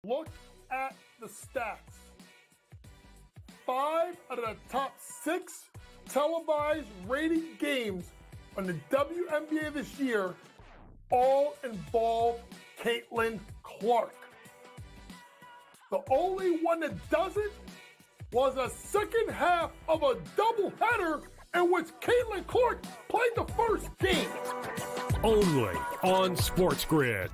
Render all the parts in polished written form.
Look at the stats. 5 out of the top 6 televised rated games on the WNBA this year all involve Caitlin Clark. The only one that doesn't was a second half of a doubleheader in which Caitlin Clark played the first game. Only on SportsGrid.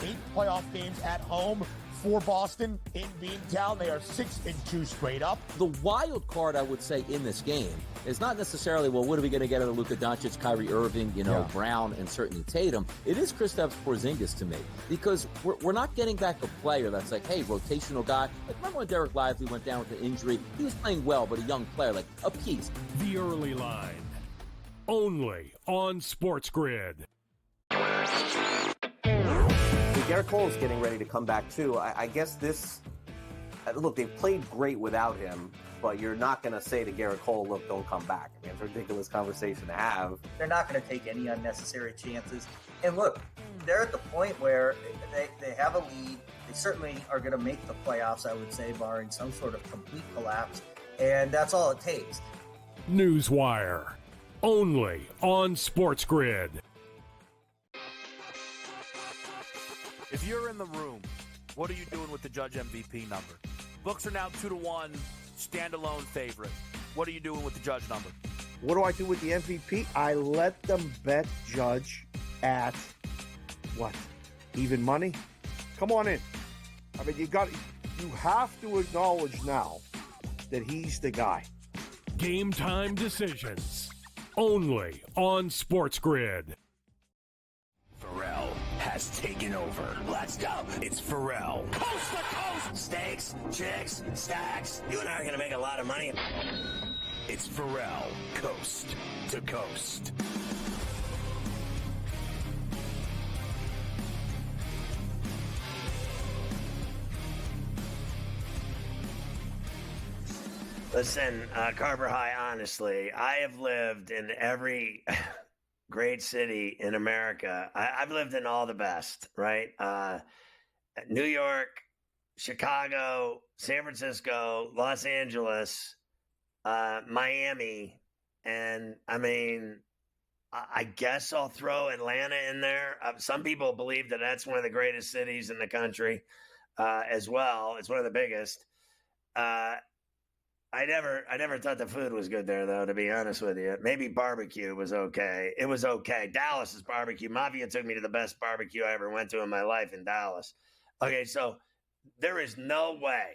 8 playoff games at home for Boston in Beantown. They are 6-2 straight up. The wild card, I would say, in this game is not necessarily, well, what are we going to get out of Luka Doncic, Kyrie Irving, Brown, and certainly Tatum. It is Kristaps Porzingis to me, because we're not getting back a player that's like, hey, rotational guy. Like, remember when Derek Lively went down with an injury? He was playing well, but a young player, like a piece. The early line. Only on SportsGrid. Garrett Cole is getting ready to come back, too. I guess this... Look, they've played great without him, but you're not going to say to Garrett Cole, look, don't come back. I mean, it's a ridiculous conversation to have. They're not going to take any unnecessary chances. And look, they're at the point where they have a lead. They certainly are going to make the playoffs, I would say, barring some sort of complete collapse. And that's all it takes. Newswire. Only on SportsGrid. If you're in the room, what are you doing with the Judge MVP number? Books are now 2-1, standalone favorite. What are you doing with the Judge number? What do I do with the MVP? I let them bet Judge at what? Even money? Come on in. I mean, you have to acknowledge now that he's the guy. Game time decisions. Only on SportsGrid. Ferrall has taken over. Let's go. It's Ferrall. Coast to coast. Steaks, chicks, stacks. You and I are going to make a lot of money. It's Ferrall. Coast to coast. Listen, Carver High, honestly, I have lived in every great city in America. I've lived in all the best, right? New York, Chicago, San Francisco, Los Angeles, Miami, and I mean, I guess I'll throw Atlanta in there. Some people believe that that's one of the greatest cities in the country as well. It's one of the biggest. I never thought the food was good there, though, to be honest with you. Maybe barbecue was okay. It was okay. Dallas's barbecue. Mafia took me to the best barbecue I ever went to in my life in Dallas. Okay, so there is no way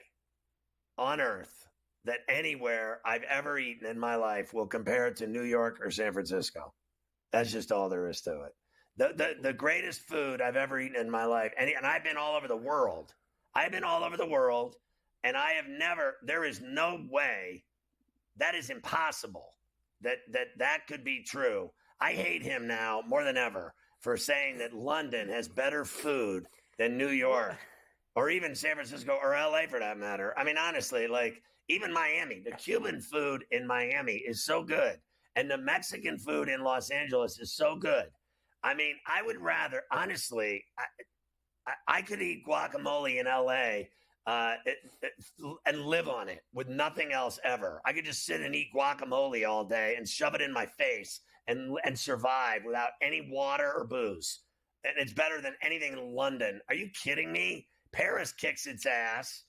on earth that anywhere I've ever eaten in my life will compare it to New York or San Francisco. That's just all there is to it. The greatest food I've ever eaten in my life, and I've been all over the world. And I have never, there is no way, that is impossible, that could be true. I hate him now more than ever for saying that London has better food than New York or even San Francisco or LA for that matter. I mean, honestly, like even Miami, the Cuban food in Miami is so good. And the Mexican food in Los Angeles is so good. I mean, I would rather, honestly, I could eat guacamole in LA and live on it with nothing else ever. I could just sit and eat guacamole all day and shove it in my face and survive without any water or booze. And it's better than anything in London. Are you kidding me? Paris kicks its ass.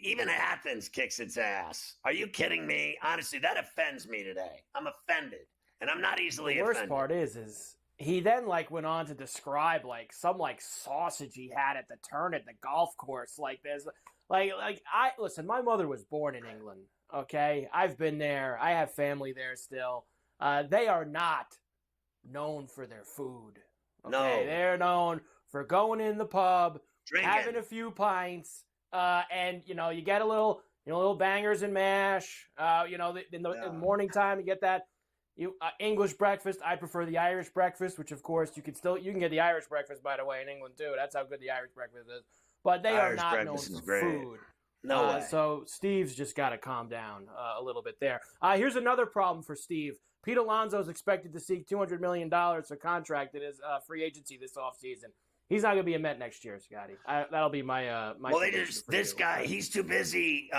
Even Athens kicks its ass. Are you kidding me? Honestly, that offends me today. I'm offended, and I'm not easily offended. The worst part is he then went on to describe some sausage he had at the turn at the golf course. Listen, my mother was born in England. Okay, I've been there. I have family there still. They are not known for their food. Okay? No, they're known for going in the pub, having a few pints, and you get a little bangers and mash. In the morning time, you get that. English breakfast. I prefer the Irish breakfast, which of course you can get the Irish breakfast, by the way, in England too. That's how good the Irish breakfast is. But they are not known for food. No way. So Steve's just got to calm down a little bit there. Here's another problem for Steve. Pete Alonso is expected to seek $200 million for contract in his free agency this offseason. He's not going to be a Met next year, Scotty. That'll be my my. Well, this guy, he's too busy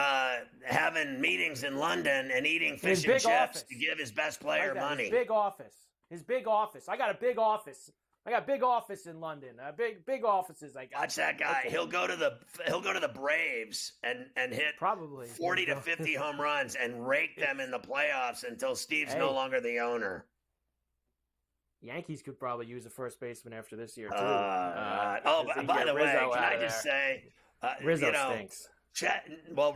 having meetings in London and eating fish and chips office. to give his best player money. His big office. I got a big office. I got a big office in London. Big offices. I got. Watch that guy. Okay. He'll go to the Braves and hit probably 40 to 50 home runs and rake them in the playoffs until Steve's no longer the owner. Yankees could probably use a first baseman after this year too. By the way, can I just say, Rizzo stinks.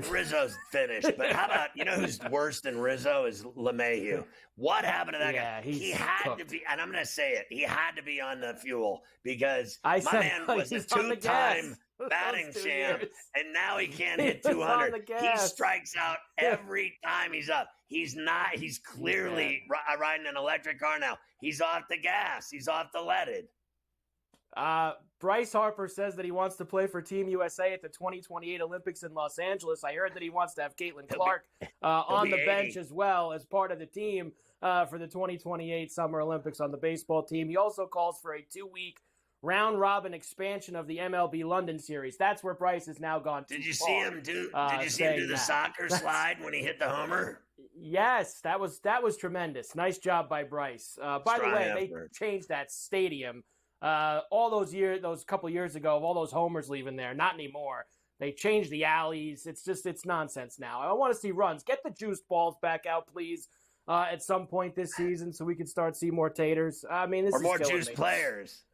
Rizzo's finished, but how about, who's worse than Rizzo is LeMahieu. What happened to that guy? He had to be, and I'm going to say it, he had to be on the fuel because my man was a two-time batting champ, and now he can't hit 200. He strikes out every time he's up. He's clearly riding an electric car now. He's off the gas. He's off the leaded. Bryce Harper says that he wants to play for Team USA at the 2028 Olympics in Los Angeles. I heard that he wants to have Caitlin Clark on the bench as well as part of the team for the 2028 Summer Olympics on the baseball team. He also calls for a 2-week round-robin expansion of the MLB London series. That's where Bryce has now gone too far. Did you see him do the soccer slide when he hit the homer? Yes, that was tremendous. Nice job by Bryce. By the way, they changed that stadium. All those couple years ago, of all those homers leaving there, not anymore. They changed the alleys. It's nonsense now. I want to see runs. Get the juiced balls back out, please, at some point this season, so we can start seeing more taters. I mean, this is more juiced players.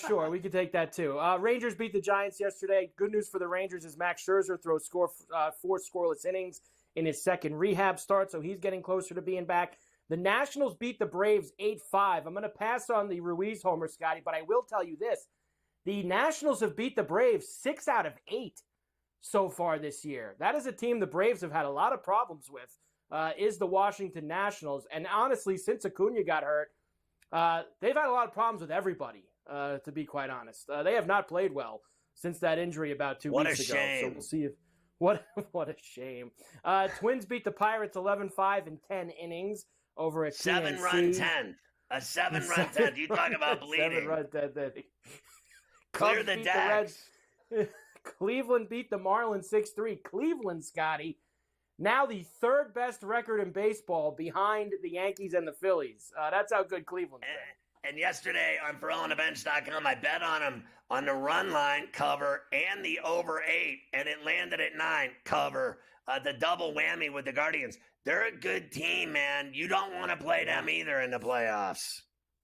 Sure, we could take that too. Rangers beat the Giants yesterday. Good news for the Rangers is Max Scherzer throws 4 scoreless innings in his second rehab start, so he's getting closer to being back. The Nationals beat the Braves 8-5. I'm going to pass on the Ruiz homer, Scotty, but I will tell you this. The Nationals have beat the Braves 6 out of 8 so far this year. That is a team the Braves have had a lot of problems with, is the Washington Nationals. And honestly, since Acuna got hurt, they've had a lot of problems with everybody, to be quite honest. They have not played well since that injury about 2 weeks ago. Shame. So we'll see if what a shame. Twins beat the Pirates 11-5 in 10 innings. Over a 7-run 10th. A 7-run 10th. You talk about bleeding. 7-run 10th. Clear the decks. Cleveland beat the Marlins 6-3. Cleveland, Scotty, now the third best record in baseball behind the Yankees and the Phillies. That's how good Cleveland's been. And yesterday on FerrallOnTheBench.com, I bet on him on the run line cover and the over 8, and it landed at 9 cover. The double whammy with the Guardians. They're a good team, man. You don't want to play them either in the playoffs.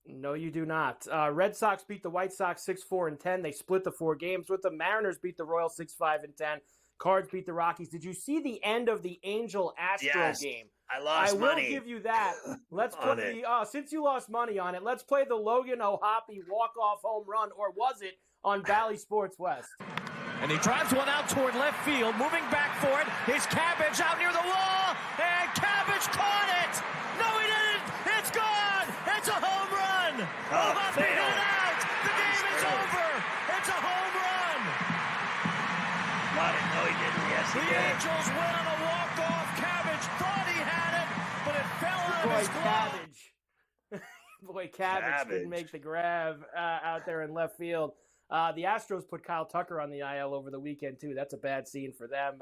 No, you do not. Red Sox beat the White Sox 6-4-10. They split the 4 games with them. Mariners beat the Royals 6-5-10. Cards beat the Rockies. Did you see the end of the Angel-Astro game? I lost money. I will give you that. Let's put since you lost money on it, let's play the Logan O'Hoppe walk-off home run, or was it, on Bally Sports West? And he drives one out toward left field, moving back for it. Here's Cabbage out near the wall, and Cabbage caught it. No, he didn't. It's gone. It's a home run. O'Hoppe hit it out. The game is over. It's a home run. No, he didn't. Yes, he did. The Angels win on a walk-off. Cabbage thought he had it, but it fell out of his glove. Boy, Cabbage couldn't make the grab out there in left field. The Astros put Kyle Tucker on the IL over the weekend, too. That's a bad scene for them.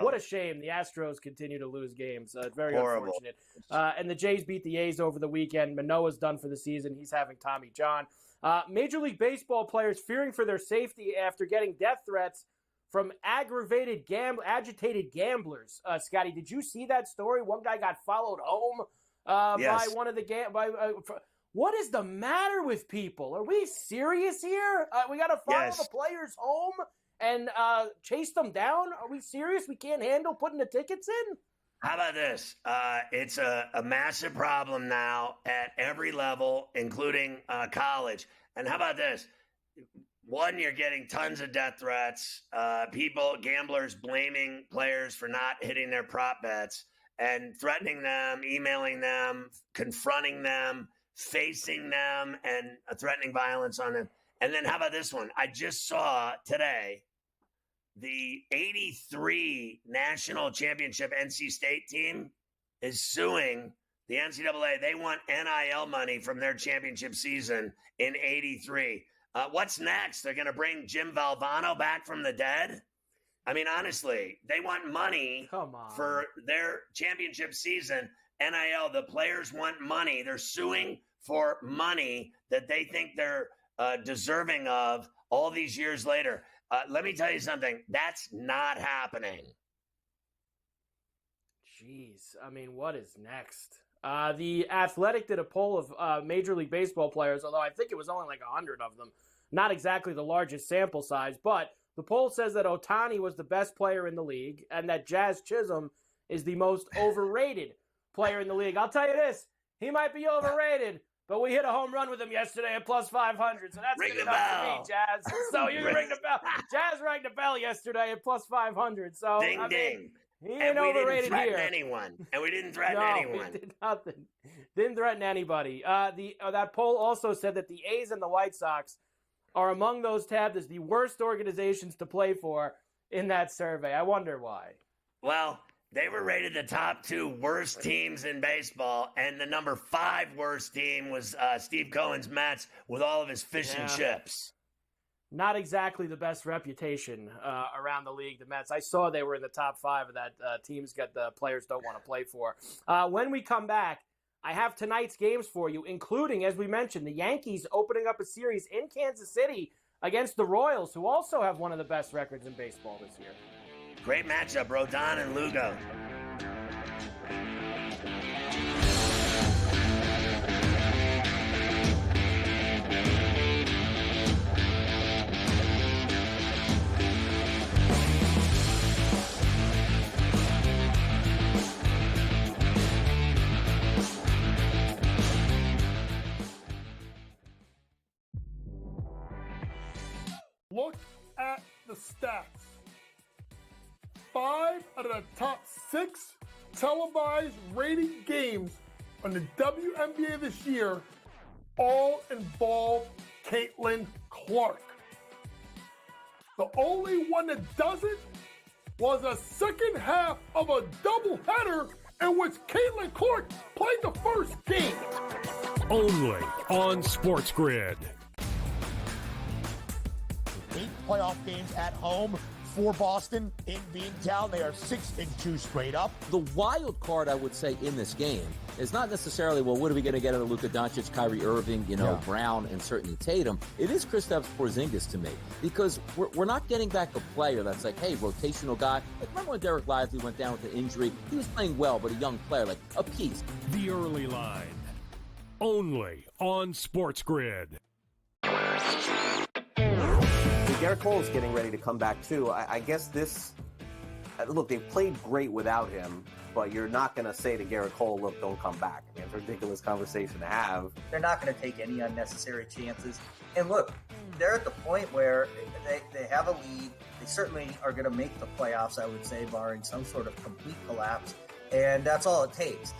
What a shame. The Astros continue to lose games. Very unfortunate. And the Jays beat the A's over the weekend. Manoah's done for the season. He's having Tommy John. Major League Baseball players fearing for their safety after getting death threats from agitated gamblers. Scotty, did you see that story? One guy got followed home by one of the what is the matter with people? Are we serious here? We got to follow the players home and chase them down? Are we serious? We can't handle putting the tickets in? How about this? It's a massive problem now at every level, including college. And how about this? One, you're getting tons of death threats, gamblers blaming players for not hitting their prop bets and threatening them, emailing them, confronting them, facing them, and threatening violence on them. And then how about this one? I just saw today the 83 national championship NC State team is suing the NCAA. They want NIL money from their championship season in 83. What's next? They're going to bring Jim Valvano back from the dead? I mean, honestly, they want money for their championship season. NIL, the players want money. They're suing for money that they think they're deserving of all these years later. Let me tell you something. That's not happening. Jeez. I mean, what is next? The Athletic did a poll of Major League Baseball players, although I think it was only like 100 of them. Not exactly the largest sample size, but the poll says that Ohtani was the best player in the league and that Jazz Chisholm is the most overrated player in the league. I'll tell you this, he might be overrated, but we hit a home run with him yesterday at plus 500, so that's good enough for me, Jazz. So you ring the bell. Jazz rang the bell yesterday at plus 500. So ding, ding. He ain't and we overrated didn't threaten here. anyone. And we didn't threaten No, anyone. we did nothing. Didn't threaten anybody. That poll also said that the A's and the White Sox are among those tabbed as the worst organizations to play for in that survey. I wonder why. Well, they were rated the top 2 worst teams in baseball, and the number 5 worst team was Steve Cohen's Mets with all of his fish and chips. Not exactly the best reputation around the league, the Mets. I saw they were in the top 5 of that teams got the players don't want to play for. When we come back, I have tonight's games for you, including, as we mentioned, the Yankees opening up a series in Kansas City against the Royals, who also have one of the best records in baseball this year. Great matchup, Rodon and Lugo. Look at the stats. 5 out of the top 6 televised rated games on the WNBA this year all involve Caitlin Clark. The only one that doesn't was a second half of a doubleheader in which Caitlin Clark played the first game. Only on SportsGrid. 8 playoff games at home for Boston in Beantown. They are 6-2 straight up. The wild card, I would say, in this game is not necessarily, well, what are we going to get out of Luka Doncic, Kyrie Irving, Brown, and certainly Tatum. It is Kristaps Porzingis to me, because we're not getting back a player that's like, hey, rotational guy. Like, remember when Derek Lively went down with an injury? He was playing well, but a young player, like a piece. The early line. Only on SportsGrid. Garrett Cole's getting ready to come back too. I guess this. Look, they've played great without him, but you're not going to say to Garrett Cole, "Look, don't come back." I mean, it's a ridiculous conversation to have. They're not going to take any unnecessary chances. And look, they're at the point where they have a lead. They certainly are going to make the playoffs, I would say, barring some sort of complete collapse. And that's all it takes.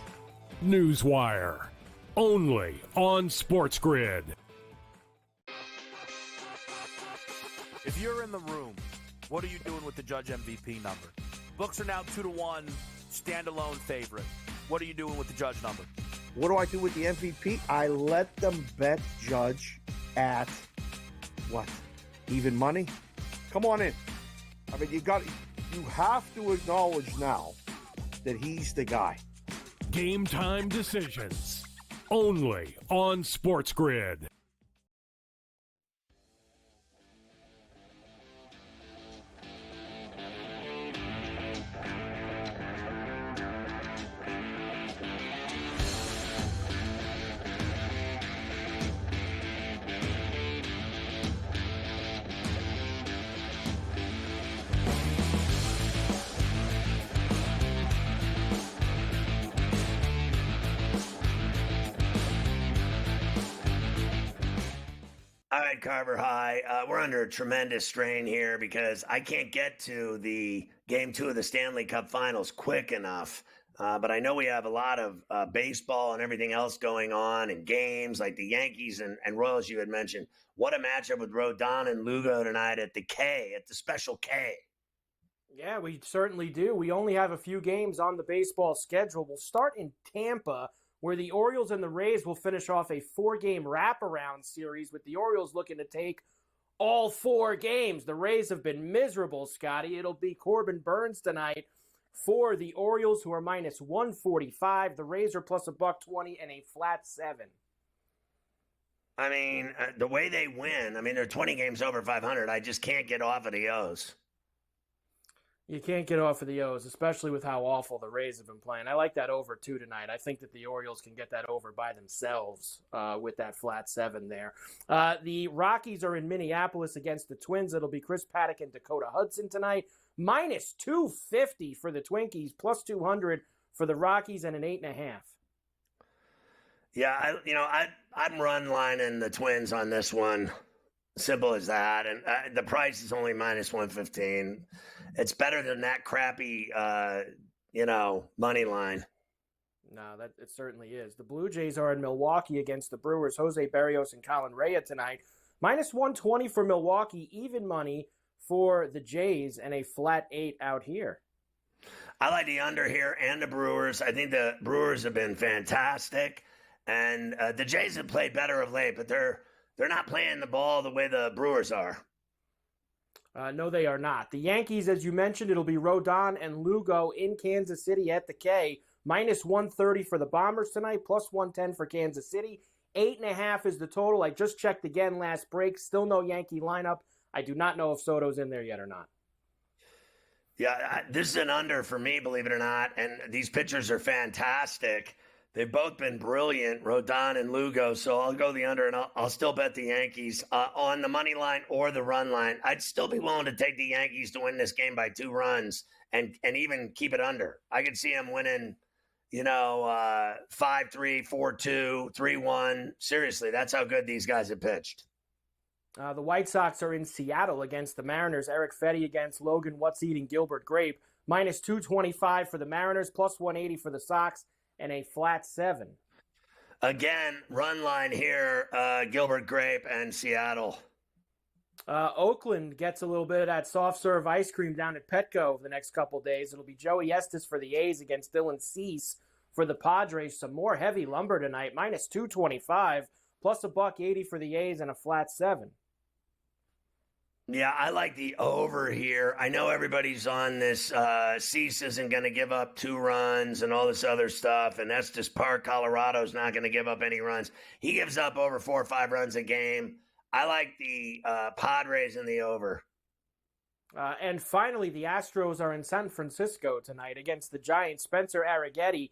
Newswire. Only on SportsGrid. If you're in the room, what are you doing with the Judge MVP number? Books are now 2-1, standalone favorite. What are you doing with the Judge number? What do I do with the MVP? I let them bet Judge at what? Even money? Come on in. I mean, you have to acknowledge now that he's the guy. Game time decisions. Only on SportsGrid. All right, Carver High. We're under a tremendous strain here because I can't get to the Game 2 of the Stanley Cup Finals quick enough. But I know we have a lot of baseball and everything else going on and games like the Yankees and Royals you had mentioned. What a matchup with Rodon and Lugo tonight at the special K. Yeah, we certainly do. We only have a few games on the baseball schedule. We'll start in Tampa where the Orioles and the Rays will finish off a 4-game wraparound series with the Orioles looking to take all 4 games. The Rays have been miserable, Scotty. It'll be Corbin Burns tonight for the Orioles, who are minus 145. The Rays are plus $1.20 and a flat 7. I mean, the way they win, they're 20 games over 500. I just can't get off of the O's. You can't get off of the O's, especially with how awful the Rays have been playing. I like that over, too, tonight. I think that the Orioles can get that over by themselves with that flat 7 there. The Rockies are in Minneapolis against the Twins. It'll be Chris Paddock and Dakota Hudson tonight. Minus 250 for the Twinkies, plus 200 for the Rockies, and an 8.5. Yeah, I'm run lining the Twins on this one. Simple as that. And the price is only minus 115. It's better than that crappy, money line. No, it certainly is. The Blue Jays are in Milwaukee against the Brewers. Jose Berrios and Colin Rea tonight. Minus 120 for Milwaukee, even money for the Jays, and a flat 8 out here. I like the under here and the Brewers. I think the Brewers have been fantastic. And the Jays have played better of late, but they're not playing the ball the way the Brewers are. No, they are not. The Yankees, as you mentioned, it'll be Rodon and Lugo in Kansas City at the K. Minus 130 for the Bombers tonight, plus 110 for Kansas City. 8.5 is the total. I just checked again last break. Still no Yankee lineup. I do not know if Soto's in there yet or not. Yeah, this is an under for me, believe it or not. And these pitchers are fantastic. They've both been brilliant, Rodon and Lugo, so I'll go the under, and I'll still bet the Yankees on the money line or the run line. I'd still be willing to take the Yankees to win this game by 2 runs and even keep it under. I could see them winning, 5-3, 4-2, 3-1. Seriously, that's how good these guys have pitched. The White Sox are in Seattle against the Mariners. Eric Fetty against Logan What's Eating Gilbert Grape. Minus 225 for the Mariners, plus 180 for the Sox, and a flat 7. Again, run line here, Gilbert Grape and Seattle. Oakland gets a little bit of that soft serve ice cream down at Petco the next couple days. It'll be Joey Estes for the A's against Dylan Cease for the Padres. Some more heavy lumber tonight, minus 225, plus $1.80 for the A's and a flat 7. Yeah, I like the over here. I know everybody's on this. Cease isn't going to give up 2 runs and all this other stuff. And Estes Park, Colorado's not going to give up any runs. He gives up over 4 or 5 runs a game. I like the Padres in the over. And finally, the Astros are in San Francisco tonight against the Giants. Spencer Arrighetti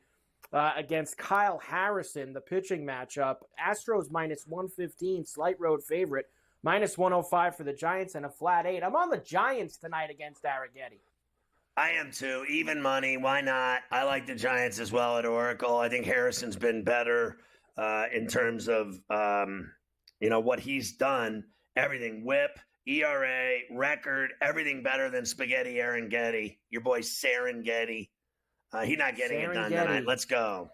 against Kyle Harrison, the pitching matchup. Astros minus 115, slight road favorite. Minus 105 for the Giants and a flat 8. I'm on the Giants tonight against Arrighetti. I am too. Even money. Why not? I like the Giants as well at Oracle. I think Harrison's been better in terms of, what he's done. Everything. Whip, ERA, record, everything better than Spaghetti Arrighetti. Your boy Serengeti. He's not getting it done tonight. Let's go.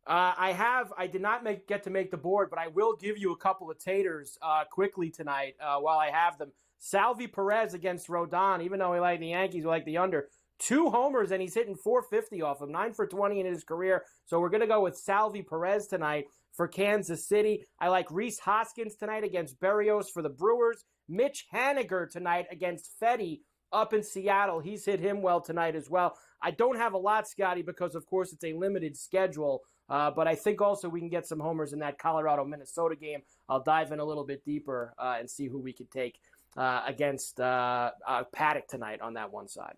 I did not get to make the board, but I will give you a couple of taters quickly tonight while I have them. Salvi Perez against Rodon, even though we like the Yankees, we like the under. 2 homers, and he's hitting 450 off them, 9 for 20 in his career. So we're going to go with Salvi Perez tonight for Kansas City. I like Rhys Hoskins tonight against Berrios for the Brewers. Mitch Haniger tonight against Fetty up in Seattle. He's hit him well tonight as well. I don't have a lot, Scotty, because, of course, it's a limited schedule. But I think also we can get some homers in that Colorado-Minnesota game. I'll dive in a little bit deeper and see who we could take against Paddock tonight on that one side.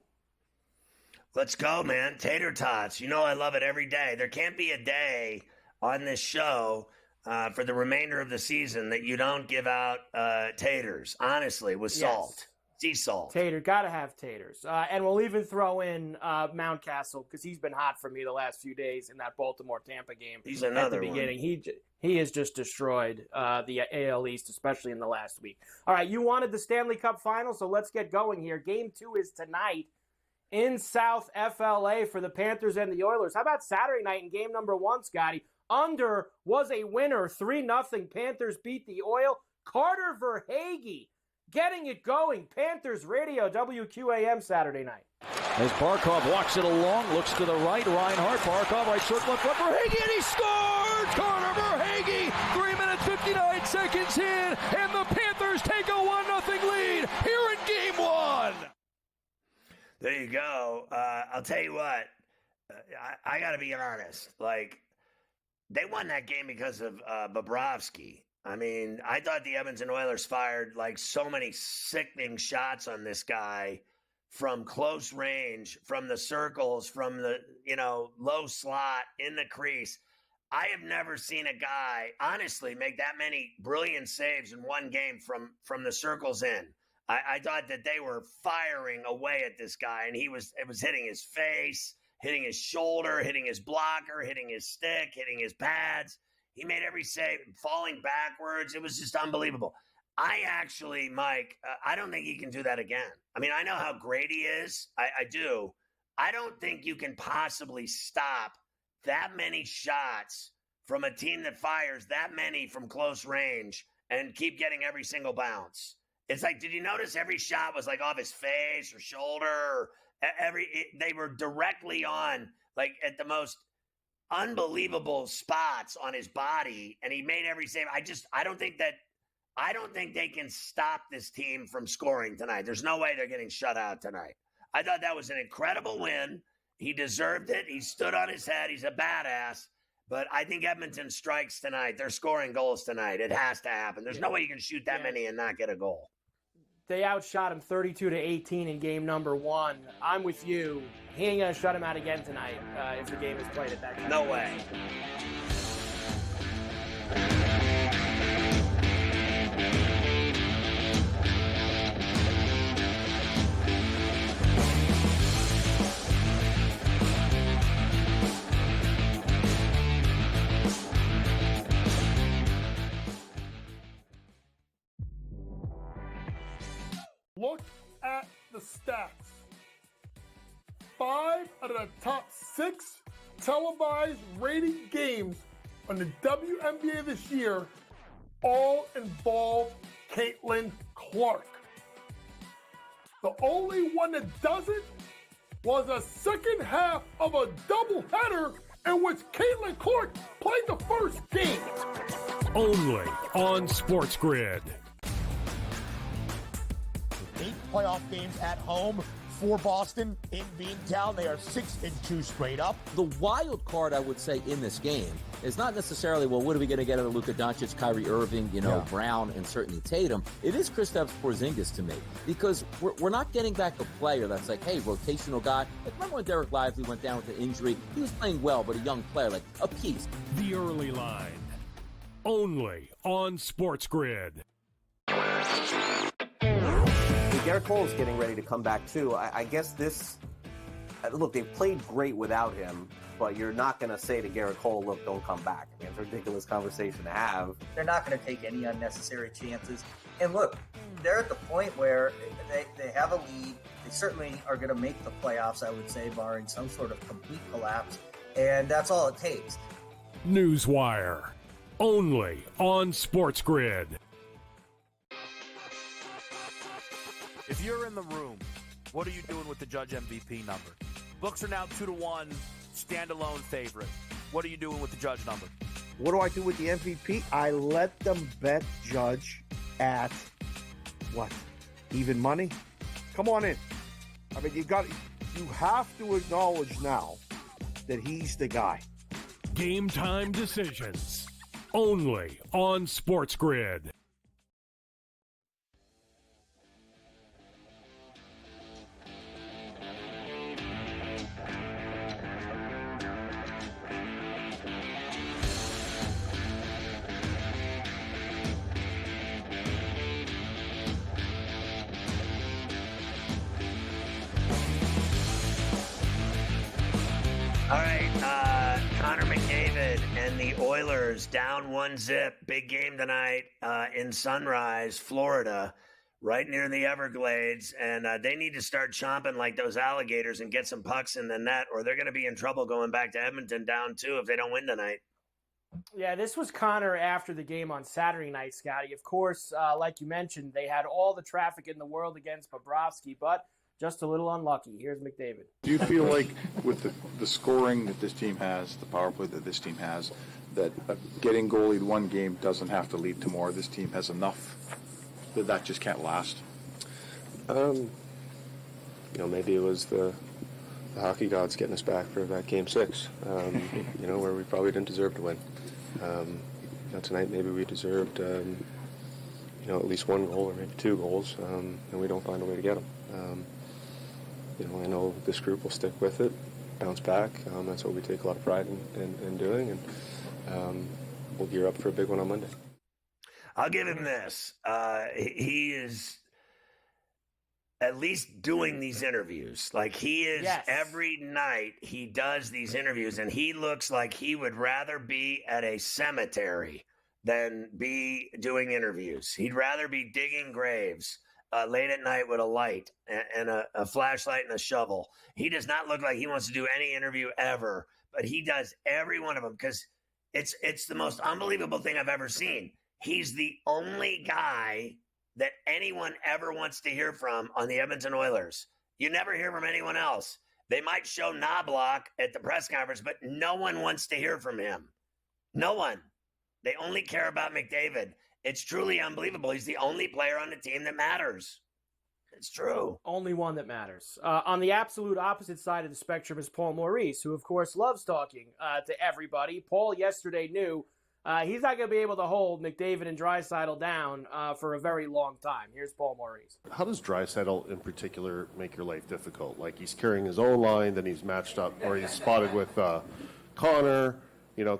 Let's go, man. Tater tots. I love it every day. There can't be a day on this show for the remainder of the season that you don't give out taters, honestly, with salt. Yes. Sea salt. Tater, gotta have taters. And we'll even throw in Mountcastle because he's been hot for me the last few days in that Baltimore-Tampa game. He's another at the beginning. one. He has just destroyed the AL East, especially in the last week. All right, you wanted the Stanley Cup Final, so let's get going here. Game 2 is tonight in South FLA for the Panthers and the Oilers. How about Saturday night in game number 1, Scotty? Under was a winner, 3-0. Panthers beat the Oil. Carter Verhaeghe getting it going. Panthers Radio, WQAM Saturday night. As Barkov walks it along, looks to the right, Reinhart, Barkov, right circle in front, Verhaeghe, and he scores! Connor Verhaeghe, 3 minutes, 59 seconds in, and the Panthers take a 1-0 lead here in Game 1. There you go. I'll tell you what, I got to be honest. Like, they won that game because of Bobrovsky. I mean, I thought the Edmonton Oilers fired like so many sickening shots on this guy from close range, from the circles, from the, low slot, in the crease. I have never seen a guy, honestly, make that many brilliant saves in one game from the circles in. I thought that they were firing away at this guy, and it was hitting his face, hitting his shoulder, hitting his blocker, hitting his stick, hitting his pads. He made every save, falling backwards. It was just unbelievable. I actually, Mike, I don't think he can do that again. I mean, I know how great he is. I do. I don't think you can possibly stop that many shots from a team that fires that many from close range and keep getting every single bounce. It's like, did you notice every shot was like off his face or shoulder? Or they were directly on, like, at the most unbelievable spots on his body, and he made every save. I don't think they can stop this team from scoring tonight. There's no way they're getting shut out tonight. I thought that was an incredible win. He deserved it. He stood on his head. He's a badass. But I think Edmonton strikes tonight. They're scoring goals tonight. It has to happen. There's no way you can shoot that many and not get a goal. They outshot him 32-18 in game number 1. I'm with you. He ain't going to shut him out again tonight if the game is played at that time. No way. Look at the stats. 5 out of the top 6 televised rated games on the WNBA this year all involve Caitlin Clark. The only one that doesn't was a second half of a doubleheader in which Caitlin Clark played the first game. Only on SportsGrid. 8 playoff games at home for Boston in Beantown. They are 6-2 straight up. The wild card, I would say, in this game is not necessarily, well, what are we going to get out of Luka Doncic, Kyrie Irving, Brown, and certainly Tatum. It is Kristaps Porzingis to me, because we're not getting back a player that's like, hey, rotational guy. Like, remember when Derek Lively went down with an injury? He was playing well, but a young player, like a piece. The early line. Only on SportsGrid. Garrett Cole's getting ready to come back too. I guess this. Look, they've played great without him, but you're not going to say to Garrett Cole, "Look, don't come back." I mean, it's a ridiculous conversation to have. They're not going to take any unnecessary chances. And look, they're at the point where they have a lead. They certainly are going to make the playoffs, I would say, barring some sort of complete collapse. And that's all it takes. Newswire. Only on SportsGrid. If you're in the room, what are you doing with the Judge MVP number? Books are now 2-1, standalone favorite. What are you doing with the Judge number? What do I do with the MVP? I let them bet Judge at what? Even money? Come on in. I mean, you have to acknowledge now that he's the guy. Game time decisions. Only on SportsGrid. All right, Connor McDavid and the Oilers down 1-0. Big game tonight in Sunrise, Florida, right near the Everglades. And they need to start chomping like those alligators and get some pucks in the net, or they're going to be in trouble going back to Edmonton down 2 if they don't win tonight. Yeah, this was Connor after the game on Saturday night, Scotty. Of course, like you mentioned, they had all the traffic in the world against Bobrovsky, but just a little unlucky. Here's McDavid. Do you feel like with the scoring that this team has, the power play that this team has, that getting goalied one game doesn't have to lead to more? This team has enough that just can't last? Maybe it was the hockey gods getting us back for that game 6, where we probably didn't deserve to win. Tonight maybe we deserved, at least 1 goal or maybe 2 goals, and we don't find a way to get them. I know this group will stick with it, bounce back. That's what we take a lot of pride in doing, and we'll gear up for a big one on Monday. I'll give him this. He is at least doing these interviews. Like he is every night he does these interviews, and he looks like he would rather be at a cemetery than be doing interviews. He'd rather be digging graves late at night with a light and a flashlight and a shovel. He does not look like he wants to do any interview ever, but he does every one of them because it's the most unbelievable thing I've ever seen. He's the only guy that anyone ever wants to hear from on the Edmonton Oilers. You never hear from anyone else. They might show Knobloch at the press conference, but no one wants to hear from him. No one. They only care about McDavid. It's truly unbelievable. He's the only player on the team that matters. It's true. Only one that matters. On the absolute opposite side of the spectrum is Paul Maurice, who, of course, loves talking to everybody. Paul yesterday knew he's not going to be able to hold McDavid and Draisaitl down for a very long time. Here's Paul Maurice. How does Draisaitl in particular make your life difficult? Like he's carrying his own line, then he's matched up, or he's spotted with Connor,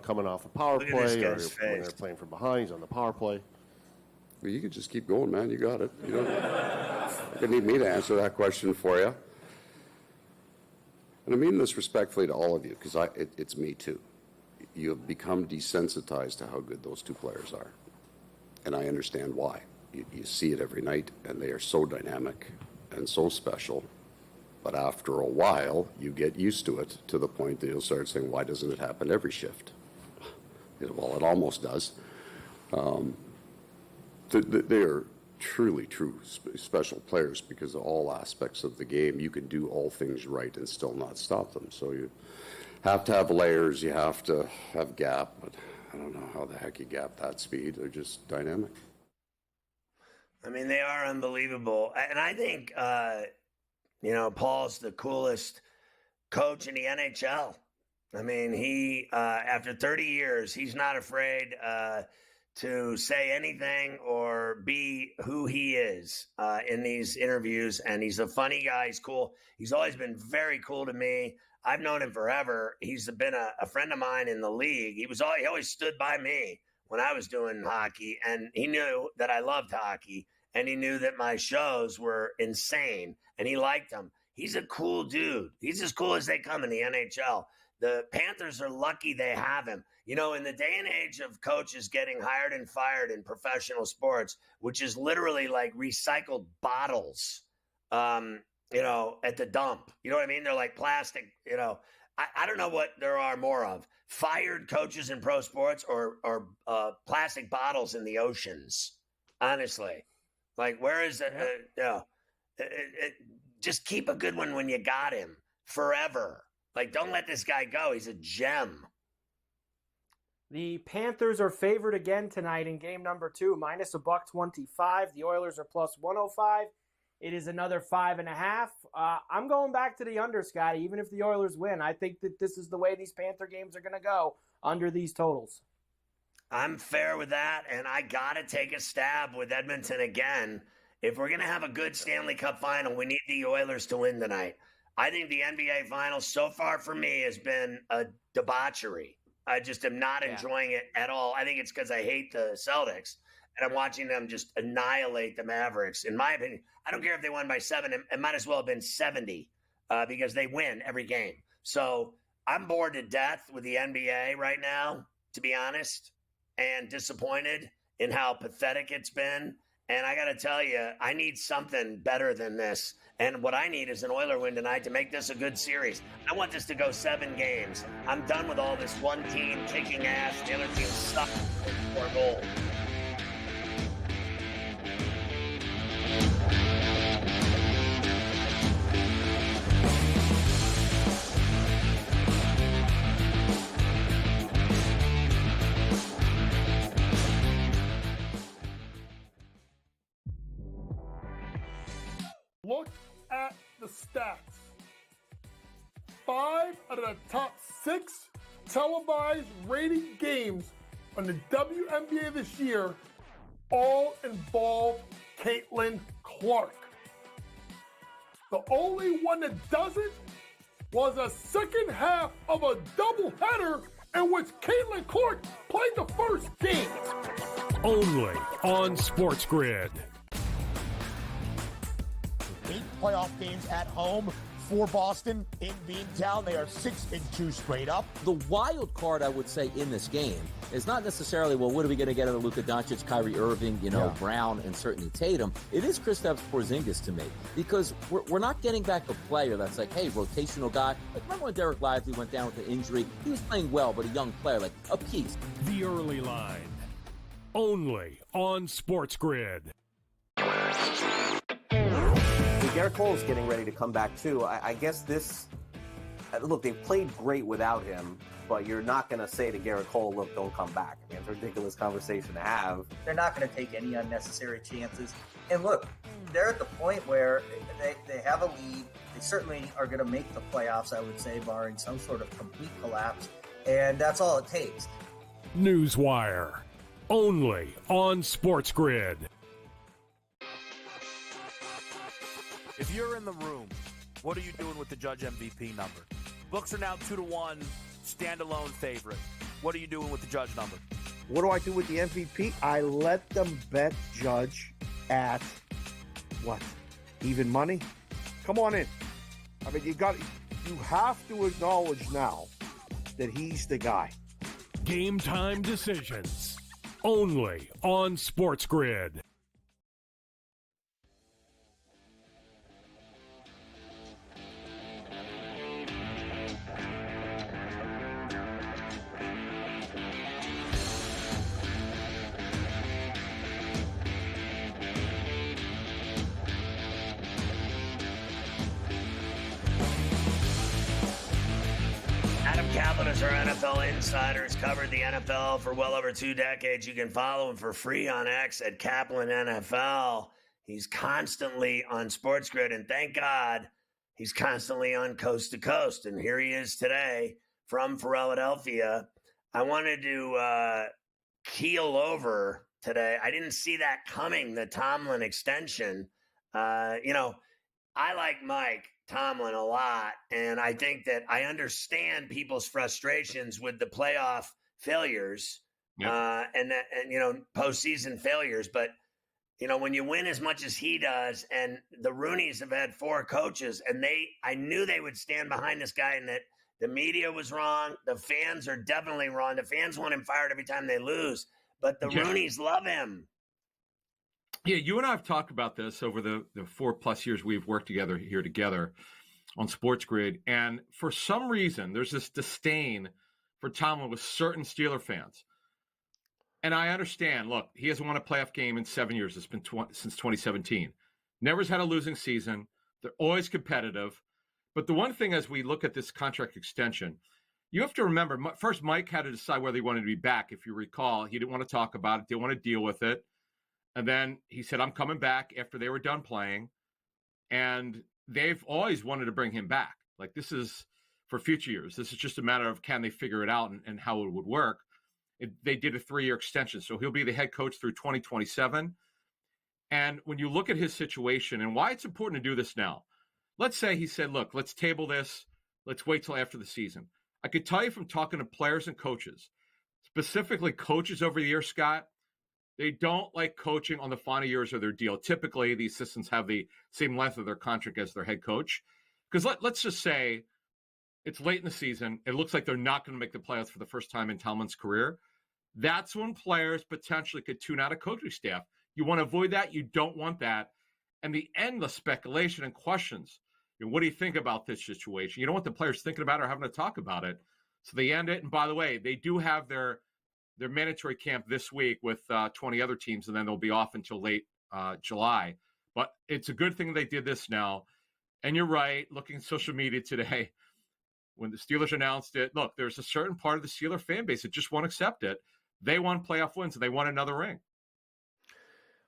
coming off a power play, or when they're playing from behind, he's on the power play. Well, you can just keep going, man. You got it. You don't need me to answer that question for you. And I mean this respectfully to all of you, because it's me too. You have become desensitized to how good those two players are. And I understand why. You see it every night, and they are so dynamic and so special. But after a while, you get used to it to the point that you'll start saying, why doesn't it happen every shift? Well, it almost does. They are truly special players because of all aspects of the game. You can do all things right and still not stop them. So you have to have layers, you have to have gap, but I don't know how the heck you gap that speed. They're just dynamic. I mean, they are unbelievable. And I think, Paul's the coolest coach in the NHL. I mean, he, after 30 years, he's not afraid to say anything or be who he is in these interviews. And he's a funny guy. He's cool. He's always been very cool to me. I've known him forever. He's been a friend of mine in the league. He always stood by me when I was doing hockey, and he knew that I loved hockey, and he knew that my shows were insane, and he liked them. He's a cool dude. He's as cool as they come in the NHL. The Panthers are lucky they have him. In the day and age of coaches getting hired and fired in professional sports, which is literally like recycled bottles, at the dump. You know what I mean? They're like plastic, I don't know what there are more of. Fired coaches in pro sports or plastic bottles in the oceans. Honestly. Like, where is it? Just keep a good one when you got him forever. Like, don't let this guy go. He's a gem. The Panthers are favored again tonight in game number 2, minus $1.25. The Oilers are plus 105. It is another 5.5. I'm going back to the under, Scotty, even if the Oilers win. I think that this is the way these Panther games are going to go, under these totals. I'm fair with that, and I got to take a stab with Edmonton again. If we're going to have a good Stanley Cup final, we need the Oilers to win tonight. I think the NBA Finals so far for me has been a debauchery. I just am not enjoying it at all. I think it's because I hate the Celtics, and I'm watching them just annihilate the Mavericks. In my opinion, I don't care if they won by 7. It might as well have been 70 because they win every game. So I'm bored to death with the NBA right now, to be honest, and disappointed in how pathetic it's been. And I got to tell you, I need something better than this. And what I need is an Oiler win tonight to make this a good series. I want this to go 7 games. I'm done with all this one team kicking ass. The other team sucks for goal. Look at the stats. 5 out of the top 6 televised rated games on the WNBA this year all involve Caitlin Clark. The only one that doesn't was a second half of a doubleheader in which Caitlin Clark played the first game. Only on SportsGrid. 8 playoff games at home for Boston in Beantown. They are 6-2 straight up. The wild card, I would say, in this game is not necessarily, well, what are we going to get out of Luka Doncic, Kyrie Irving, Brown, and certainly Tatum. It is Kristaps Porzingis to me, because we're not getting back a player that's like, hey, rotational guy. Like, remember when Derek Lively went down with an injury? He was playing well, but a young player, like a piece. The early line. Only on SportsGrid. Garrett Cole's getting ready to come back too. I guess this. Look, they've played great without him, but you're not going to say to Garrett Cole, "Look, don't come back." I mean, it's a ridiculous conversation to have. They're not going to take any unnecessary chances. And look, they're at the point where they have a lead. They certainly are going to make the playoffs, I would say, barring some sort of complete collapse. And that's all it takes. Newswire. Only on SportsGrid. If you're in the room, what are you doing with the Judge MVP number? Books are now 2-1, standalone favorite. What are you doing with the Judge number? What do I do with the MVP? I let them bet Judge at what? Even money? Come on in. I mean, you have to acknowledge now that he's the guy. Game time decisions. Only on SportsGrid. Caplan is our NFL insider. Has covered the NFL for well over 2 decades. You can follow him for free on X at Caplan NFL. He's constantly on SportsGrid, and thank God he's constantly on Coast to Coast. And here he is today from Philadelphia. I wanted to keel over today. I didn't see that coming, the Tomlin extension. I like Mike Tomlin a lot, and I think that I understand people's frustrations with the playoff failures and postseason failures. But when you win as much as he does, and the Rooneys have had 4 coaches, and I knew they would stand behind this guy, and that the media was wrong, the fans are definitely wrong. The fans want him fired every time they lose, but the Rooneys love him. Yeah, you and I have talked about this over the 4+ years we've worked together on SportsGrid. And for some reason, there's this disdain for Tomlin with certain Steeler fans. And I understand, look, he hasn't won a playoff game in 7 years. It's been since 2017. Never has had a losing season. They're always competitive. But the one thing as we look at this contract extension, you have to remember, first Mike had to decide whether he wanted to be back. If you recall, he didn't want to talk about it, didn't want to deal with it. And then he said, I'm coming back after they were done playing. And they've always wanted to bring him back. Like, this is for future years. This is just a matter of can they figure it out and how it would work. They did a 3-year extension. So he'll be the head coach through 2027. And when you look at his situation and why it's important to do this now, let's say he said, look, let's table this. Let's wait till after the season. I could tell you from talking to players and coaches, specifically coaches over the years, Scott, they don't like coaching on the final years of their deal. Typically, the assistants have the same length of their contract as their head coach. Because let's just say it's late in the season. It looks like they're not going to make the playoffs for the first time in Tomlin's career. That's when players potentially could tune out a coaching staff. You want to avoid that. You don't want that. And the endless speculation and questions. What do you think about this situation? You don't want the players thinking about it or having to talk about it. So they end it. And by the way, they do have their mandatory camp this week with 20 other teams, and then they'll be off until late July. But it's a good thing they did this now. And you're right, looking at social media today, when the Steelers announced it, look, there's a certain part of the Steeler fan base that just won't accept it. They want playoff wins, and they want another ring.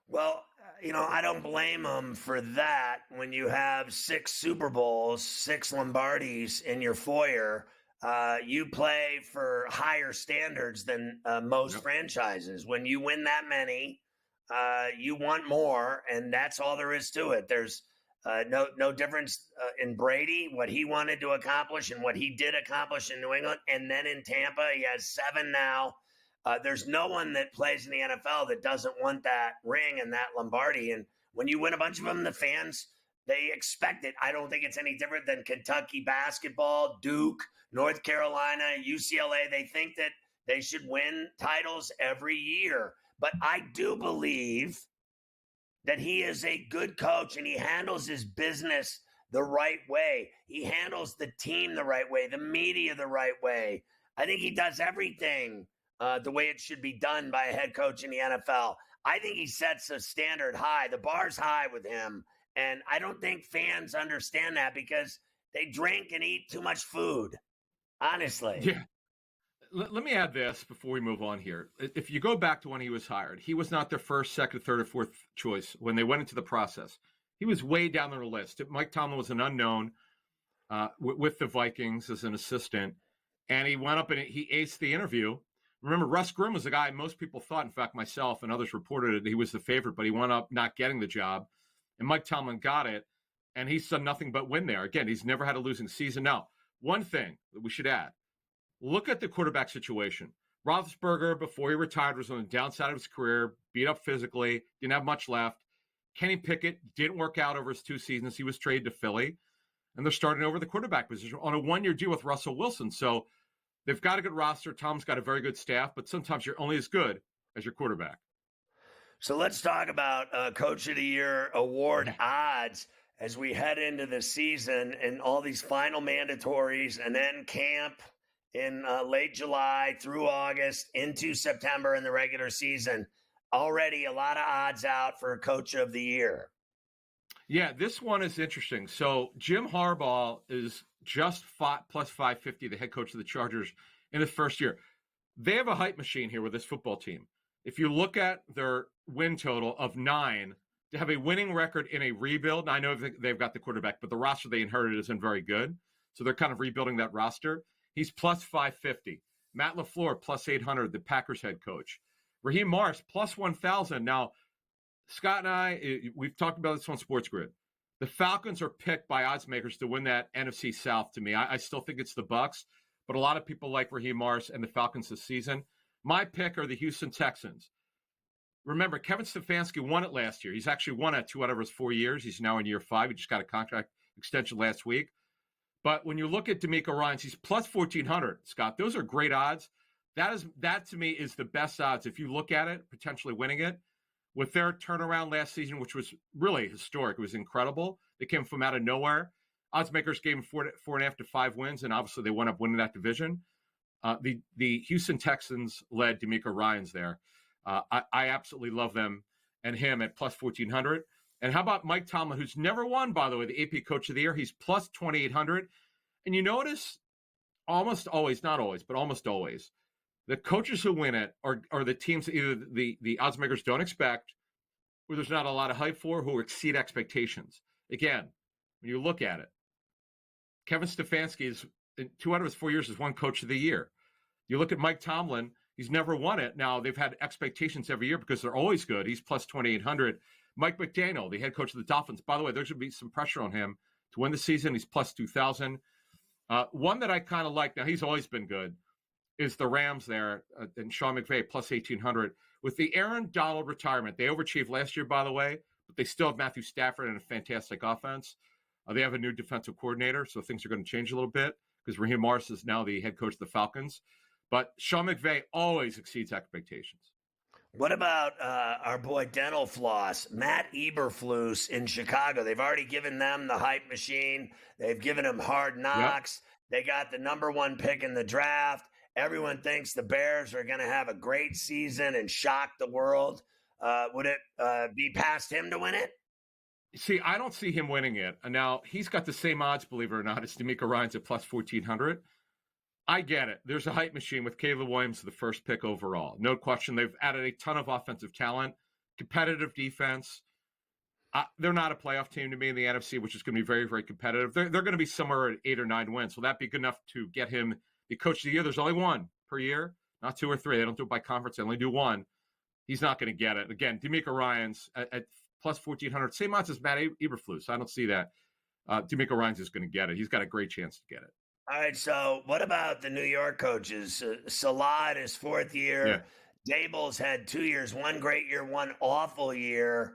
Well, I don't blame them for that. When you have 6 Super Bowls, 6 Lombardis in your foyer, you play for higher standards than most franchises. When you win that many, you want more, and that's all there is to it. There's no difference in Brady, what he wanted to accomplish and what he did accomplish in New England. And then in Tampa, he has 7 now. There's no one that plays in the NFL that doesn't want that ring and that Lombardi. And when you win a bunch of them, the fans, they expect it. I don't think it's any different than Kentucky basketball, Duke, North Carolina, UCLA. They think that they should win titles every year. But I do believe that he is a good coach and he handles his business the right way. He handles the team the right way, the media the right way. I think he does everything the way it should be done by a head coach in the NFL. I think he sets a standard high. The bar's high with him. And I don't think fans understand that because they drink and eat too much food, honestly. Yeah. Let me add this before we move on here. If you go back to when he was hired, he was not their first, second, third, or fourth choice when they went into the process. He was way down on the list. Mike Tomlin was an unknown with the Vikings as an assistant, and he went up and he aced the interview. Remember, Russ Grimm was the guy most people thought, in fact, myself and others reported it, he was the favorite, but he wound up not getting the job. And Mike Tomlin got it, and he's done nothing but win there. Again, he's never had a losing season. Now, one thing that we should add, look at the quarterback situation. Roethlisberger, before he retired, was on the downside of his career, beat up physically, didn't have much left. Kenny Pickett didn't work out over his 2 seasons. He was traded to Philly, and they're starting over the quarterback position on a 1-year deal with Russell Wilson. So they've got a good roster. Tom's got a very good staff, but sometimes you're only as good as your quarterback. So let's talk about Coach of the Year award odds as we head into the season and all these final mandatories and then camp in late July through August into September in the regular season. Already a lot of odds out for Coach of the Year. Yeah, this one is interesting. So Jim Harbaugh is just plus 550, the head coach of the Chargers in his first year. They have a hype machine here with this football team. If you look at their win total of 9, to have a winning record in a rebuild, I know they've got the quarterback, but the roster they inherited isn't very good. So they're kind of rebuilding that roster. He's plus 550. Matt LaFleur, plus 800, the Packers head coach. Raheem Morris, plus 1,000. Now, Scott and I, we've talked about this on SportsGrid. The Falcons are picked by odds makers to win that NFC South to me. I still think it's the Bucs, but a lot of people like Raheem Morris and the Falcons this season. My pick are the Houston Texans. Remember, Kevin Stefanski won it last year. He's actually won it 2 out of his 4 years. He's now in year 5. He just got a contract extension last week. But when you look at DeMeco Ryans, he's plus 1,400, Scott. Those are great odds. That to me is the best odds. If you look at it, potentially winning it. With their turnaround last season, which was really historic, it was incredible. They came from out of nowhere. Odds makers gave them 4.5 to 5 wins, and obviously they wound up winning that division. The Houston Texans led DeMeco Ryans there. I absolutely love them and him at plus 1,400. And how about Mike Tomlin, who's never won, by the way, the AP Coach of the Year? He's plus 2,800. And you notice almost always, not always, but almost always, the coaches who win it are the teams that either the odds makers don't expect, or there's not a lot of hype for, who exceed expectations. Again, when you look at it, Kevin Stefanski is, in 2 out of his 4 years, has won Coach of the Year. You look at Mike Tomlin, he's never won it. Now, they've had expectations every year because they're always good. He's plus 2,800. Mike McDaniel, the head coach of the Dolphins, by the way, there should be some pressure on him to win the season. He's plus 2,000. One that I kind of like, now he's always been good, is the Rams there, and Sean McVay, plus 1,800. With the Aaron Donald retirement, they overachieved last year, by the way, but they still have Matthew Stafford and a fantastic offense. They have a new defensive coordinator, so things are going to change a little bit because Raheem Morris is now the head coach of the Falcons. But Sean McVay always exceeds expectations. What about our boy Dental Floss, Matt Eberflus in Chicago? They've already given them the hype machine. They've given him Hard Knocks. They got the number 1 pick in the draft. Everyone thinks the Bears are going to have a great season and shock the world. Would it be past him to win it? See, I don't see him winning it. Now, he's got the same odds, believe it or not, as D'Amico Ryans at plus 1,400. I get it. There's a hype machine with Caleb Williams, the first pick overall. No question. They've added a ton of offensive talent, competitive defense. They're not a playoff team to me in the NFC, which is going to be very, very competitive. They're going to be somewhere at 8 or 9 wins. Will that be good enough to get him the coach of the year? There's only 1 per year, not 2 or 3. They don't do it by conference. They only do 1. He's not going to get it. Again, D'Amico Ryans at plus 1,400, same odds as Matt Eberflus. I don't see that. D'Amico Ryans is going to get it. He's got a great chance to get it. All right, so what about the New York coaches? Salah in his 4th year. Yeah. Dable's had 2 years, 1 great year, 1 awful year.